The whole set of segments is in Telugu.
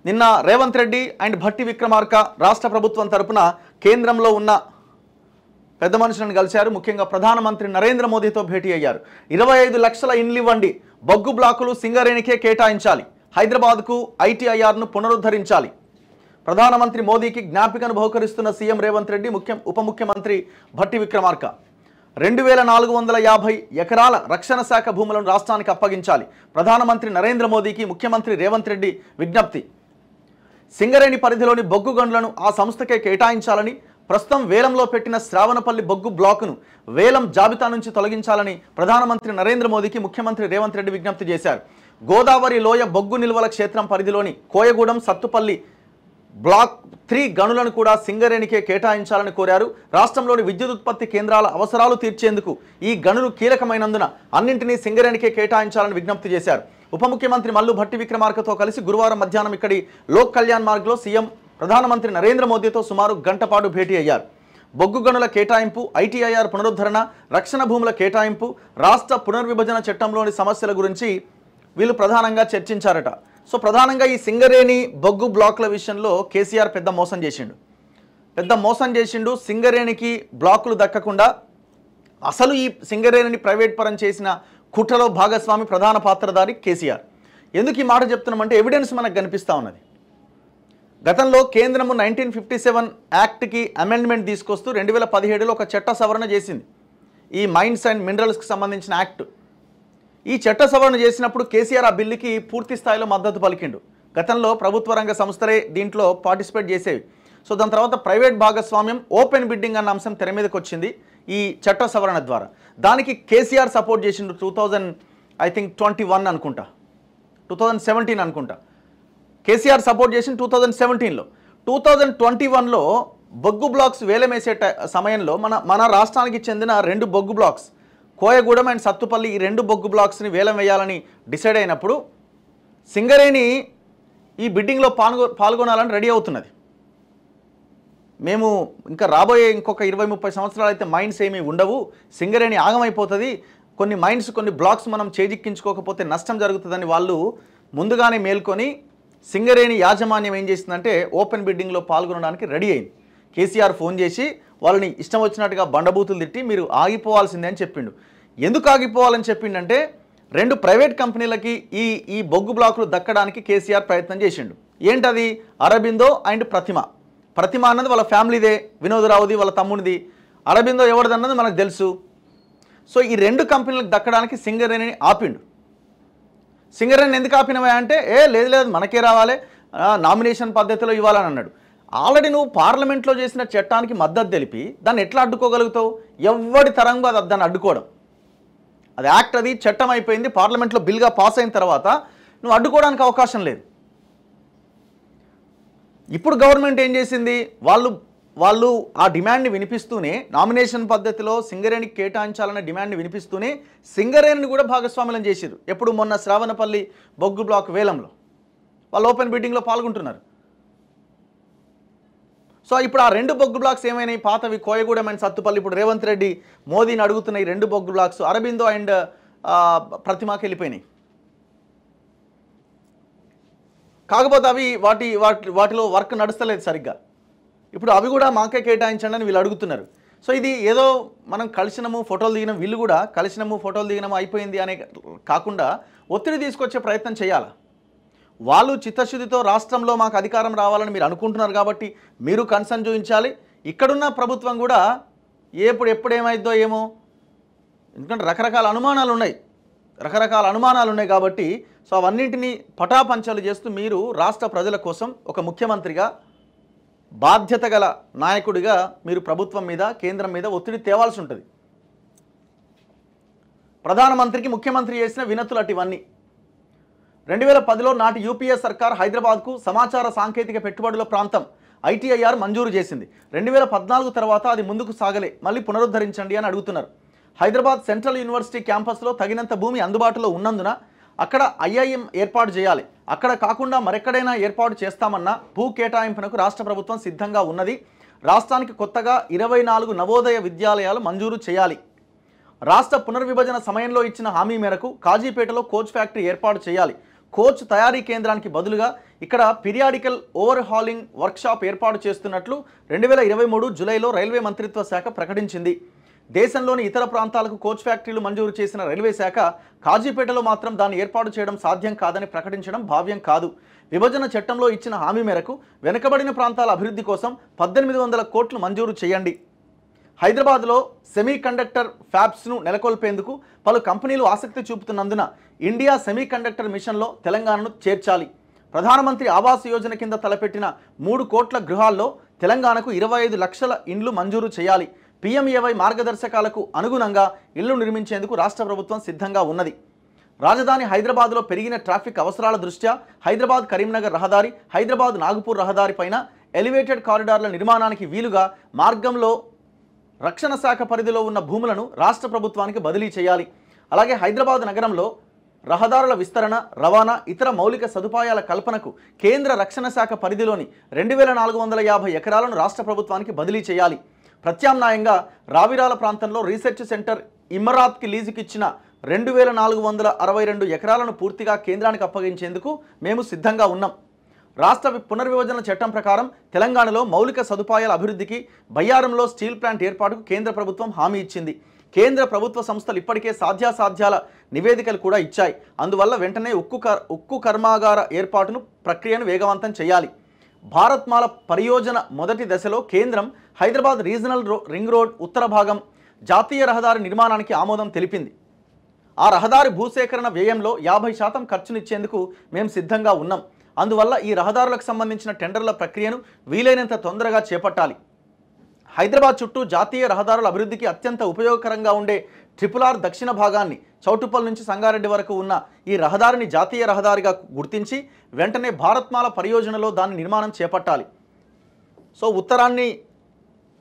నిన్న రేవంత్ రెడ్డి అండ్ భట్టి విక్రమార్క రాష్ట్ర ప్రభుత్వం తరపున కేంద్రంలో ఉన్న పెద్ద మనుషులను కలిశారు. ముఖ్యంగా ప్రధానమంత్రి నరేంద్ర మోదీతో భేటీ అయ్యారు. 25 లక్షల ఇండ్లు ఇవ్వండి, బొగ్గు బ్లాకులు సింగరేణికే కేటాయించాలి, హైదరాబాద్కు ఐటీఐఆర్ను పునరుద్ధరించాలి. ప్రధానమంత్రి మోదీకి జ్ఞాపికను బహుకరిస్తున్న సీఎం రేవంత్ రెడ్డి, ఉప ముఖ్యమంత్రి భట్టి విక్రమార్క 2450 ఎకరాల రక్షణ శాఖ భూములను రాష్ట్రానికి అప్పగించాలి. ప్రధానమంత్రి నరేంద్ర మోదీకి ముఖ్యమంత్రి రేవంత్ రెడ్డి విజ్ఞప్తి. సింగరేణి పరిధిలోని బొగ్గు గనులను ఆ సంస్థకే కేటాయించాలని, ప్రస్తుతం వేలంలో పెట్టిన శ్రావణపల్లి బొగ్గు బ్లాకును వేలం జాబితా నుంచి తొలగించాలని ప్రధానమంత్రి నరేంద్ర మోదీకి ముఖ్యమంత్రి రేవంత్ రెడ్డి విజ్ఞప్తి చేశారు. గోదావరి లోయ బొగ్గు నిల్వల క్షేత్రం పరిధిలోని కోయగూడెం, సత్తుపల్లి బ్లాక్ 3 గనులను కూడా సింగరేణికే కేటాయించాలని కోరారు. రాష్ట్రంలోని విద్యుత్ ఉత్పత్తి కేంద్రాల అవసరాలు తీర్చేందుకు ఈ గనులు కీలకమైనందున అన్నింటినీ సింగరేణికే కేటాయించాలని విజ్ఞప్తి చేశారు. ఉప ముఖ్యమంత్రి మల్లు భట్టి విక్రమార్కతో కలిసి గురువారం మధ్యాహ్నం ఇక్కడి లోక్ కళ్యాణ్ మార్గ్లో సీఎం ప్రధానమంత్రి నరేంద్ర మోదీతో సుమారు గంట పాటు భేటీ అయ్యారు. బొగ్గు గనుల కేటాయింపు, ఐటీఐఆర్ పునరుద్ధరణ, రక్షణ భూముల కేటాయింపు, రాష్ట్ర పునర్విభజన చట్టంలోని సమస్యల గురించి వీళ్ళు ప్రధానంగా చర్చించారట. సో ప్రధానంగా ఈ సింగరేణి బొగ్గు బ్లాకుల విషయంలో కేసీఆర్ పెద్ద మోసం చేసిండు. సింగరేణికి బ్లాకులు దక్కకుండా అసలు ఈ సింగరేణిని ప్రైవేట్ పరం చేసిన కుట్రలో భాగస్వామి, ప్రధాన పాత్రధారి కేసీఆర్. ఎందుకు ఈ మాట చెప్తున్నామంటే ఎవిడెన్స్ మనకు కనిపిస్తూ ఉన్నది. గతంలో కేంద్రము 1957 యాక్ట్కి అమెండ్మెంట్ తీసుకొస్తూ 2017లో ఒక చట్ట సవరణ చేసింది. ఈ మైన్స్ అండ్ మినరల్స్కి సంబంధించిన యాక్ట్. ఈ చట్ట సవరణ చేసినప్పుడు కేసీఆర్ ఆ బిల్లుకి పూర్తి స్థాయిలో మద్దతు పలికిండు. గతంలో ప్రభుత్వ రంగ సంస్థలే దీంట్లో పార్టిసిపేట్ చేసేవి. సో దాని తర్వాత ప్రైవేట్ భాగస్వామ్యం, ఓపెన్ బిడ్డింగ్ అన్న అంశం తెర మీదకి వచ్చింది ఈ చట్ట సవరణ ద్వారా. దానికి కేసీఆర్ సపోర్ట్ చేసిండు. 2021 అనుకుంటా, 2017 అనుకుంటా కేసీఆర్ సపోర్ట్ చేసిన 2017లో. 2021లో బొగ్గు బ్లాక్స్ వేలమేసే సమయంలో మన రాష్ట్రానికి చెందిన 2 బొగ్గు బ్లాక్స్, కోయగూడెం అండ్ సత్తుపల్లి, ఈ 2 బొగ్గు బ్లాక్స్ని వేలం వేయాలని డిసైడ్ అయినప్పుడు సింగరేణి ఈ బిడ్డింగ్లో పాల్గొనాలని రెడీ అవుతున్నది. మేము ఇంకా రాబోయే ఇంకొక 20-30 సంవత్సరాలు అయితే మైన్స్ ఏమీ ఉండవు, సింగరేణి ఆగమైపోతుంది, కొన్ని మైన్స్ కొన్ని బ్లాక్స్ మనం చేజిక్కించుకోకపోతే నష్టం జరుగుతుందని వాళ్ళు ముందుగానే మేల్కొని సింగరేణి యాజమాన్యం ఏం చేసిందంటే ఓపెన్ బిడ్డింగ్లో పాల్గొనడానికి రెడీ అయింది. కేసీఆర్ ఫోన్ చేసి వాళ్ళని ఇష్టం వచ్చినట్టుగా బండబూతులు తిట్టి మీరు ఆగిపోవాల్సిందే అని చెప్పిండు. ఎందుకు ఆగిపోవాలని చెప్పిండంటే 2 ప్రైవేట్ కంపెనీలకి ఈ బొగ్గు బ్లాకులు దక్కడానికి కేసీఆర్ ప్రయత్నం చేసిండు. ఏంటది? అరబిందో అండ్ ప్రతిమ అన్నది వాళ్ళ ఫ్యామిలీదే, వినోదరావుది, వాళ్ళ తమ్ముడిది. అరబిందో ఎవరిదన్నది మనకు తెలుసు. సో ఈ 2 కంపెనీలకు దక్కడానికి సింగరేణిని ఆపిండు. సింగరేణిని ఎందుకు ఆపినవా అంటే లేదు మనకే రావాలి, నామినేషన్ పద్ధతిలో ఇవ్వాలని అన్నాడు. ఆల్రెడీ నువ్వు పార్లమెంట్లో చేసిన చట్టానికి మద్దతు తెలిపి దాన్ని ఎట్లా అడ్డుకోగలుగుతావు? ఎవడి తరంగా దాన్ని అడ్డుకోవడం. అది యాక్ట్, అది చట్టం అయిపోయింది, పార్లమెంట్లో బిల్గా పాస్ అయిన తర్వాత నువ్వు అడ్డుకోవడానికి అవకాశం లేదు. ఇప్పుడు గవర్నమెంట్ ఏం చేసింది? వాళ్ళు ఆ డిమాండ్ని వినిపిస్తూనే, నామినేషన్ పద్ధతిలో సింగరేణికి కేటాయించాలనే డిమాండ్ని వినిపిస్తూనే సింగరేణిని కూడా భాగస్వామ్యం చేశారు. ఎప్పుడు? మొన్న శ్రావణపల్లి బొగ్గు బ్లాక్ వేలంలో వాళ్ళు ఓపెన్ బిడ్డింగ్లో పాల్గొంటున్నారు. సో ఇప్పుడు ఆ 2 బొగ్గు బ్లాక్స్ ఏమైనాయి? పాతవి కోయగూడెం అండ్ సత్తుపల్లి. ఇప్పుడు రేవంత్ రెడ్డి మోదీని అడుగుతున్న ఈ 2 బొగ్గు బ్లాక్స్ అరబిందో అండ్ ప్రతిమకి వెళ్ళిపోయినాయి. కాకపోతే అవి వాటిలో వర్క్ నడుస్తలేదు సరిగ్గా. ఇప్పుడు అవి కూడా మాకే కేటాయించండి అని వీళ్ళు అడుగుతున్నారు. సో ఇది ఏదో మనం కలిసినము ఫోటోలు దిగినాం, వీళ్ళు కూడా కలిసినము ఫోటోలు దిగినాము అయిపోయింది అనే కాకుండా ఒత్తిడి తీసుకొచ్చే ప్రయత్నం చేయాలి. వాళ్ళు చిత్తశుద్ధితో రాష్ట్రంలో మాకు అధికారం రావాలని మీరు అనుకుంటున్నారు కాబట్టి మీరు కన్సర్న్ చూపించాలి. ఇక్కడున్న ప్రభుత్వం కూడా ఎప్పుడేమైద్దో ఏమో, ఎందుకంటే రకరకాల అనుమానాలు ఉన్నాయి కాబట్టి సో అవన్నింటినీ పటాపంచలు చేస్తూ మీరు రాష్ట్ర ప్రజల కోసం ఒక ముఖ్యమంత్రిగా, బాధ్యత గల నాయకుడిగా మీరు ప్రభుత్వం మీద, కేంద్రం మీద ఒత్తిడి తేవాల్సి ఉంటుంది. ప్రధానమంత్రికి ముఖ్యమంత్రి చేసిన వినతులు అటువన్నీ. 2010లో నాటి యూపీఏ సర్కార్ హైదరాబాద్కు సమాచార సాంకేతిక పెట్టుబడుల ప్రాంతం ఐటీఐఆర్ మంజూరు చేసింది. 2014 తర్వాత అది ముందుకు సాగలే, మళ్ళీ పునరుద్ధరించండి అని అడుగుతున్నారు. హైదరాబాద్ సెంట్రల్ యూనివర్సిటీ క్యాంపస్లో తగినంత భూమి అందుబాటులో ఉన్నందున అక్కడ ఐఐఎం ఏర్పాటు చేయాలి. అక్కడ కాకుండా మరెక్కడైనా ఏర్పాటు చేస్తామన్న భూ కేటాయింపునకు రాష్ట్ర ప్రభుత్వం సిద్ధంగా ఉన్నది. రాష్ట్రానికి కొత్తగా 24 నవోదయ విద్యాలయాలు మంజూరు చేయాలి. రాష్ట్ర పునర్విభజన సమయంలో ఇచ్చిన హామీ మేరకు కాజీపేటలో కోచ్ ఫ్యాక్టరీ ఏర్పాటు చేయాలి. కోచ్ తయారీ కేంద్రానికి బదులుగా ఇక్కడ పీరియాడికల్ ఓవర్ హాలింగ్ వర్క్షాప్ ఏర్పాటు చేస్తున్నట్లు 2023 జూలైలో రైల్వే మంత్రిత్వ శాఖ ప్రకటించింది. దేశంలోని ఇతర ప్రాంతాలకు కోచ్ ఫ్యాక్టరీలు మంజూరు చేసిన రైల్వే శాఖ కాజీపేటలో మాత్రం దాన్ని ఏర్పాటు చేయడం సాధ్యం కాదని ప్రకటించడం భావ్యం కాదు. విభజన చట్టంలో ఇచ్చిన హామీ మేరకు వెనుకబడిన ప్రాంతాల అభివృద్ధి కోసం 1800 కోట్లు మంజూరు చేయండి. హైదరాబాద్లో సెమీ కండక్టర్ ఫ్యాబ్స్ను నెలకొల్పేందుకు పలు కంపెనీలు ఆసక్తి చూపుతున్నందున ఇండియా సెమీ కండక్టర్ మిషన్లో తెలంగాణను చేర్చాలి. ప్రధానమంత్రి ఆవాస్ యోజన కింద తలపెట్టిన 3 కోట్ల గృహాల్లో తెలంగాణకు 25 లక్షల ఇండ్లు మంజూరు చేయాలి. PMAY మార్గదర్శకాలకు అనుగుణంగా ఇళ్లు నిర్మించేందుకు రాష్ట్ర ప్రభుత్వం సిద్ధంగా ఉన్నది. రాజధాని హైదరాబాద్లో పెరిగిన ట్రాఫిక్ అవసరాల దృష్ట్యా హైదరాబాద్ కరీంనగర్ రహదారి, హైదరాబాద్ నాగపూర్ రహదారి పైన ఎలివేటెడ్ కారిడార్ల నిర్మాణానికి వీలుగా మార్గంలో రక్షణ శాఖ పరిధిలో ఉన్న భూములను రాష్ట్ర ప్రభుత్వానికి బదిలీ చేయాలి. అలాగే హైదరాబాద్ నగరంలో రహదారుల విస్తరణ, రవాణా, ఇతర మౌలిక సదుపాయాల కల్పనకు కేంద్ర రక్షణ శాఖ పరిధిలోని 2450 ఎకరాలను రాష్ట్ర ప్రభుత్వానికి బదిలీ చేయాలి. ప్రత్యామ్నాయంగా రావిరాల ప్రాంతంలో రీసెర్చ్ సెంటర్ ఇమరాత్కి లీజుకి ఇచ్చిన 2462 ఎకరాలను పూర్తిగా కేంద్రానికి అప్పగించేందుకు మేము సిద్ధంగా ఉన్నాం. రాష్ట్ర పునర్విభజన చట్టం ప్రకారం తెలంగాణలో మౌలిక సదుపాయాల అభివృద్ధికి బయ్యారంలో స్టీల్ ప్లాంట్ ఏర్పాటుకు కేంద్ర ప్రభుత్వం హామీ ఇచ్చింది. కేంద్ర ప్రభుత్వ సంస్థలు ఇప్పటికే సాధ్యాసాధ్యాల నివేదికలు కూడా ఇచ్చాయి. అందువల్ల వెంటనే ఉక్కు కర్మాగార ఏర్పాటును ప్రక్రియను వేగవంతం చేయాలి. భారత్మాల పరియోజన మొదటి దశలో కేంద్రం హైదరాబాద్ రీజనల్ రింగ్ రోడ్ ఉత్తర భాగం జాతీయ రహదారి నిర్మాణానికి ఆమోదం తెలిపింది. ఆ రహదారి భూసేకరణ వ్యయంలో 50% ఖర్చునిచ్చేందుకు మేము సిద్ధంగా ఉన్నాం. అందువల్ల ఈ రహదారులకు సంబంధించిన టెండర్ల ప్రక్రియను వీలైనంత తొందరగా చేపట్టాలి. హైదరాబాద్ చుట్టూ జాతీయ రహదారుల అభివృద్ధికి అత్యంత ఉపయోగకరంగా ఉండే RRR దక్షిణ భాగాన్ని చౌటుప్పల్ నుంచి సంగారెడ్డి వరకు ఉన్న ఈ రహదారిని జాతీయ రహదారిగా గుర్తించి వెంటనే భారత్మాల పరియోజనలో దాని నిర్మాణం చేపట్టాలి. సో ఉత్తరాన్ని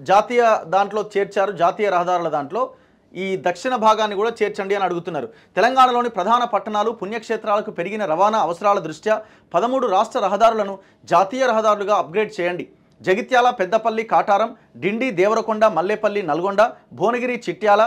జాతీయ దాంట్లో చేర్చారు, జాతీయ రహదారుల దాంట్లో ఈ దక్షిణ భాగాన్ని కూడా చేర్చండి అని అడుగుతున్నారు. తెలంగాణలోని ప్రధాన పట్టణాలు, పుణ్యక్షేత్రాలకు పెరిగిన రవాణా అవసరాల దృష్ట్యా 13 రాష్ట్ర రహదారులను జాతీయ రహదారులుగా అప్గ్రేడ్ చేయండి. జగిత్యాల, పెద్దపల్లి, కాటారం, డిండి, దేవరకొండ, మల్లేపల్లి, నల్గొండ, భువనగిరి, చిట్యాల,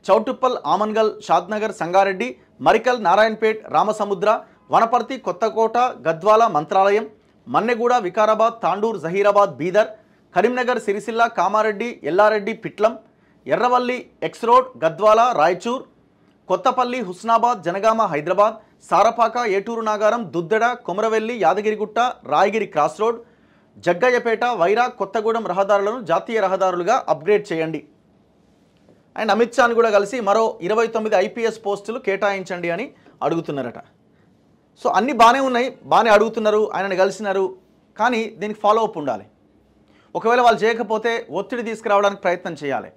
చౌటుప్పల్, ఆమన్గల్, షాద్నగర్, సంగారెడ్డి, మరికల్, నారాయణపేట్, రామసముద్ర, వనపర్తి, కొత్తకోట, గద్వాల, మంత్రాలయం, మన్నెగూడ, వికారాబాద్, తాండూర్, జహీరాబాద్, బీదర్, కరీంనగర్, సిరిసిల్ల, కామారెడ్డి, ఎల్లారెడ్డి, పిట్లం, ఎర్రవల్లి, ఎక్స్ రోడ్, గద్వాల, రాయచూర్, కొత్తపల్లి, హుస్నాబాద్, జనగామ, హైదరాబాద్, సారపాక, ఏటూరు నాగారం, దుద్దెడ, కొమరవెల్లి, యాదగిరిగుట్ట, రాయగిరి క్రాస్ రోడ్, జగ్గయ్యపేట, వైరా, కొత్తగూడెం రహదారులను జాతీయ రహదారులుగా అప్గ్రేడ్ చేయండి. అండ్ అమిత్ షాని కూడా కలిసి మరో 29 IPS పోస్టులు కేటాయించండి అని అడుగుతున్నారట. సో అన్నీ బాగానే ఉన్నాయి, బాగానే అడుగుతున్నారు, ఆయనని కలిసినారు, కానీ దీనికి ఫాలో అప్ ఉండాలి. ఒకవేళ వాళ్ళు చేయకపోతే ఒత్తిడి తీసుకురావడానికి ప్రయత్నం చేయాలి.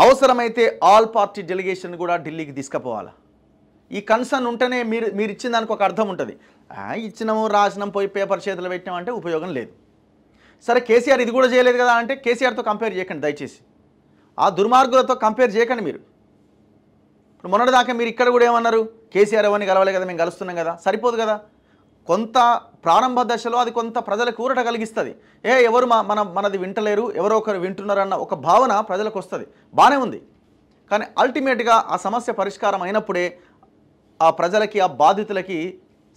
అవసరమైతే ఆల్ పార్టీ డెలిగేషన్ కూడా ఢిల్లీకి తీసుకుపోవాలి. ఈ కన్సర్న్ ఉంటేనే మీరు ఇచ్చిన దానికి ఒక అర్థం ఉంటుంది. ఇచ్చినాము, రాసినాం, పోయి పేపర్ చేతులు పెట్టినామంటే ఉపయోగం లేదు. సరే కేసీఆర్ ఇది కూడా చేయలేదు కదా అంటే కేసీఆర్తో కంపేర్ చేయకండి దయచేసి. ఆ దుర్మార్గులతో కంపేర్ చేయకండి మీరు. ఇప్పుడు మొన్నటిదాకా మీరు ఇక్కడ కూడా ఏమన్నారు, కేసీఆర్ ఎవరిని కలవలే కదా, మేము కలుస్తున్నాం కదా, సరిపోదు కదా. కొంత ప్రారంభ దశలో అది కొంత ప్రజలకు ఊరట కలిగిస్తుంది. ఎవరు మనది వింటలేరు, ఎవరో ఒకరు వింటున్నారన్న ఒక భావన ప్రజలకు వస్తుంది, బాగానే ఉంది. కానీ అల్టిమేట్గా ఆ సమస్య పరిష్కారం అయినప్పుడే ఆ ప్రజలకి, ఆ బాధితులకి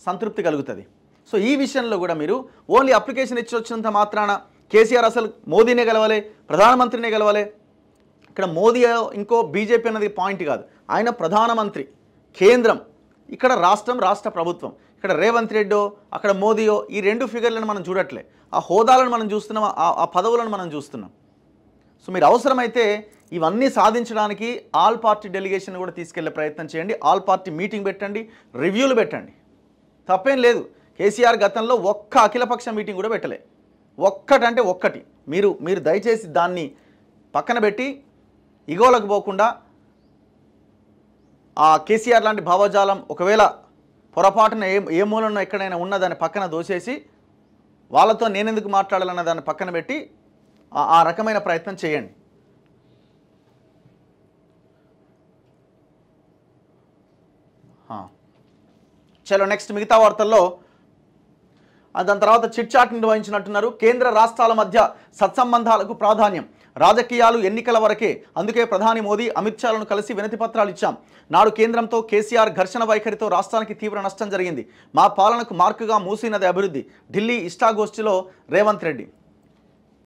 సంతృప్తి కలుగుతుంది. సో ఈ విషయంలో కూడా మీరు ఓన్లీ అప్లికేషన్ ఇచ్చి వచ్చినంత మాత్రాన కేసీఆర్ అసలు మోదీనే గెలవాలి, ప్రధానమంత్రినే గెలవాలి. ఇక్కడ మోదీ ఇంకో బీజేపీ అన్నది పాయింట్ కాదు, ఆయన ప్రధానమంత్రి, కేంద్రం, ఇక్కడ రాష్ట్రం, రాష్ట్ర ప్రభుత్వం. ఇక్కడ రేవంత్ రెడ్డో అక్కడ మోదీయో ఈ 2 ఫిగర్లను మనం చూడట్లే, ఆ హోదాలను మనం చూస్తున్నాం, ఆ పదవులను మనం చూస్తున్నాం. సో మీరు అవసరమైతే ఇవన్నీ సాధించడానికి ఆల్ పార్టీ డెలిగేషన్ కూడా తీసుకెళ్లే ప్రయత్నం చేయండి. ఆల్ పార్టీ మీటింగ్ పెట్టండి, రివ్యూలు పెట్టండి, తప్పేం లేదు. కేసీఆర్ గతంలో ఒక్క అఖిలపక్ష మీటింగ్ కూడా పెట్టలే, ఒక్కటంటే ఒక్కటి. మీరు దయచేసి దాన్ని పక్కన పెట్టి ఇగోలకు పోకుండా ఆ కేసీఆర్ లాంటి భావజాలం ఒకవేళ పొరపాటున ఏ మూలన ఎక్కడైనా ఉన్నదాన్ని పక్కన దోసేసి వాళ్ళతో నేనెందుకు మాట్లాడాలన్న దాన్ని పక్కన పెట్టి ఆ రకమైన ప్రయత్నం చేయండి. చలో నెక్స్ట్ మిగతా వార్తల్లో దాని తర్వాత చిట్ చాట్ నిర్వహించినట్టున్నారు. కేంద్ర రాష్ట్రాల మధ్య సత్సంబంధాలకు ప్రాధాన్యం, రాజకీయాలు ఎన్నికల వరకే, అందుకే ప్రధాని మోదీ అమిత్ షాలను కలిసి వినతి పత్రాలు ఇచ్చాం. నాడు కేంద్రంతో కేసీఆర్ ఘర్షణ వైఖరితో రాష్ట్రానికి తీవ్ర నష్టం జరిగింది. మా పాలనకు మార్కుగా మూసీ నది అభివృద్ధి, ఢిల్లీ ఇష్టాగోష్ఠిలో రేవంత్ రెడ్డి.